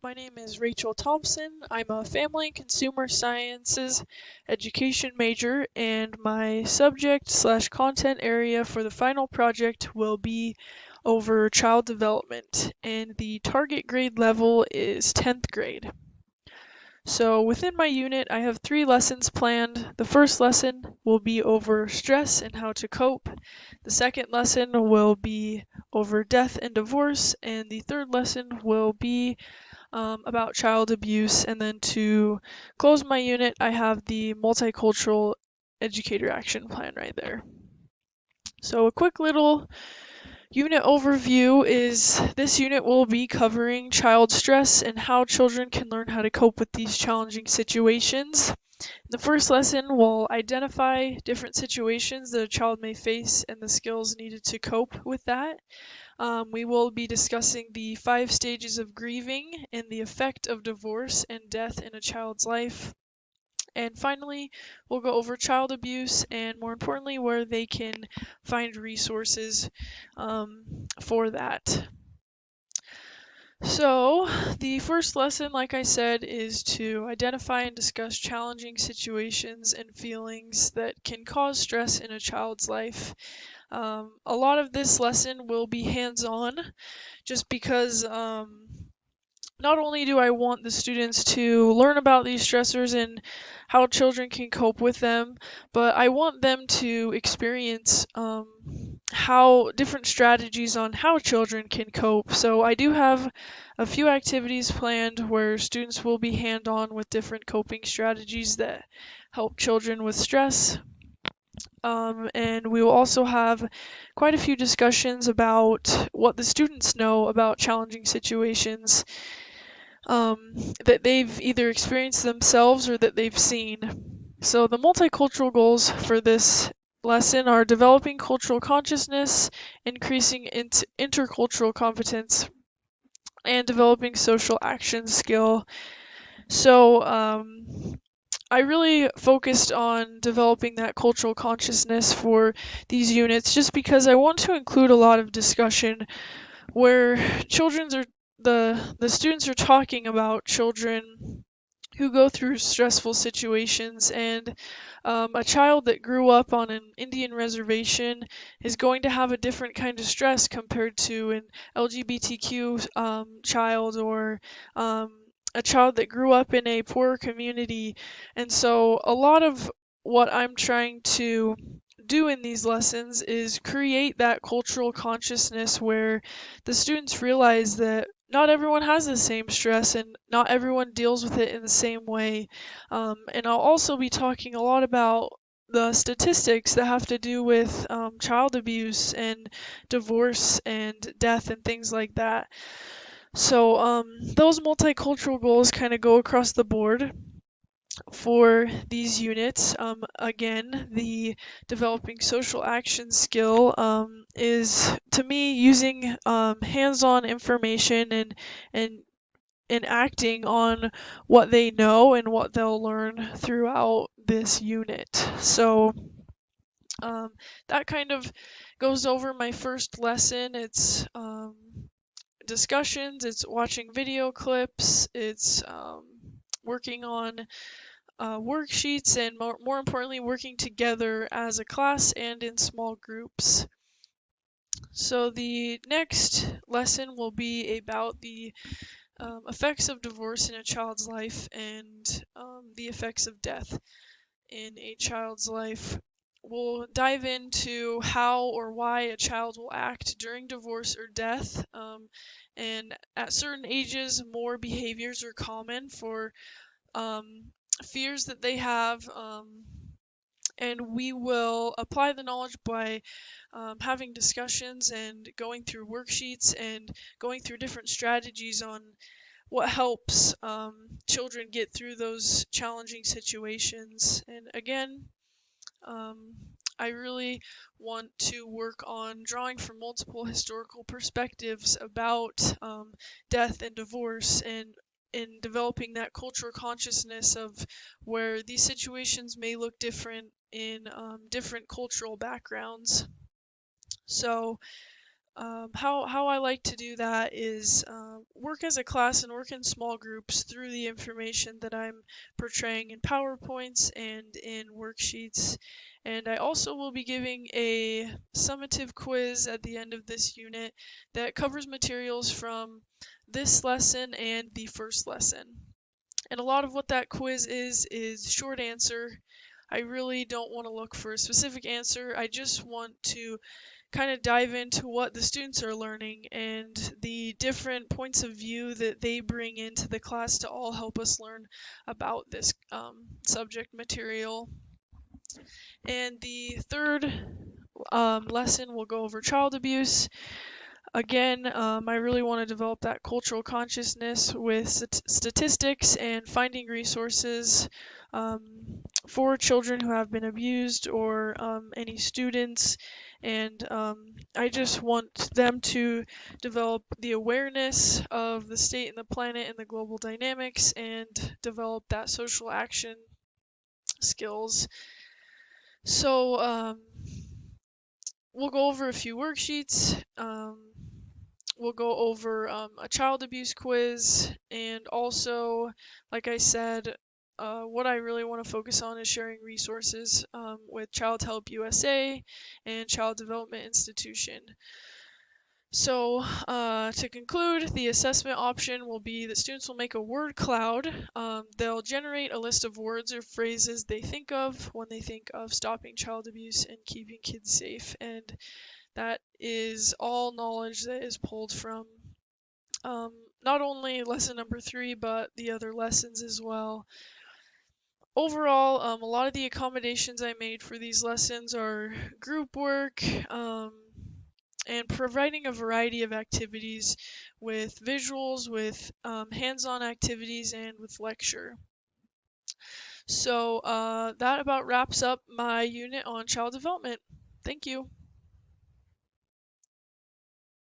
my name is Rachel Thompson. I'm a family and consumer sciences education major, and my subject/content area for the final project will be over child development, and the target grade level is 10th grade. So within my unit, I have 3 lessons planned. The first lesson will be over stress and how to cope. The second lesson will be over death and divorce, and the third lesson will be about child abuse. And then to close my unit, I have the multicultural educator action plan right there. So a quick little unit overview is this unit will be covering child stress and how children can learn how to cope with these challenging situations. The first lesson will identify different situations that a child may face and the skills needed to cope with that. We will be discussing the 5 stages of grieving and the effect of divorce and death in a child's life. And finally, we'll go over child abuse and, more importantly, where they can find resources for that. So, the first lesson, like I said, is to identify and discuss challenging situations and feelings that can cause stress in a child's life. A lot of this lesson will be hands-on, just because not only do I want the students to learn about these stressors and how children can cope with them, but I want them to experience how different strategies on how children can cope. So I do have a few activities planned where students will be hand-on with different coping strategies that help children with stress. And we will also have quite a few discussions about what the students know about challenging situations that they've either experienced themselves or that they've seen. So the multicultural goals for this lesson are developing cultural consciousness, increasing intercultural competence, and developing social action skill. So I really focused on developing that cultural consciousness for these units just because I want to include a lot of discussion where the students are talking about children who go through stressful situations, and a child that grew up on an Indian reservation is going to have a different kind of stress compared to an LGBTQ child, or a child that grew up in a poorer community. And so a lot of what I'm trying to do in these lessons is create that cultural consciousness where the students realize that not everyone has the same stress and not everyone deals with it in the same way. And I'll also be talking a lot about the statistics that have to do with child abuse and divorce and death and things like that. So those multicultural goals kind of go across the board for these units. Again, the developing social action skill is, to me, using hands-on information and and acting on what they know and what they'll learn throughout this unit. So that kind of goes over my first lesson. It's discussions, it's watching video clips, it's working on worksheets, and more importantly, working together as a class and in small groups. So the next lesson will be about the effects of divorce in a child's life and the effects of death in a child's life. We'll dive into how or why a child will act during divorce or death, and at certain ages, more behaviors are common for fears that they have, and we will apply the knowledge by having discussions and going through worksheets and going through different strategies on what helps children get through those challenging situations. And again, I really want to work on drawing from multiple historical perspectives about death and divorce, and in developing that cultural consciousness of where these situations may look different in different cultural backgrounds. So how I like to do that is work as a class and work in small groups through the information that I'm portraying in PowerPoints and in worksheets. And I also will be giving a summative quiz at the end of this unit that covers materials from this lesson and the first lesson. And a lot of what that quiz is short answer. I really don't want to look for a specific answer. I just want to kind of dive into what the students are learning and the different points of view that they bring into the class to all help us learn about this subject material. And the third lesson will go over child abuse. Again, I really want to develop that cultural consciousness with statistics and finding resources um, for children who have been abused or any students. And I just want them to develop the awareness of the state and the planet and the global dynamics and develop that social action skills. So, we'll go over a few worksheets. We'll go over a child abuse quiz, and also, like I said, what I really want to focus on is sharing resources with Child Help USA and Child Development Institution. So, to conclude, the assessment option will be that students will make a word cloud. They'll generate a list of words or phrases they think of when they think of stopping child abuse and keeping kids safe. And that is all knowledge that is pulled from not only lesson number 3, but the other lessons as well. Overall, a lot of the accommodations I made for these lessons are group work, and providing a variety of activities with visuals, with hands-on activities, and with lecture. So that about wraps up my unit on child development. Thank you.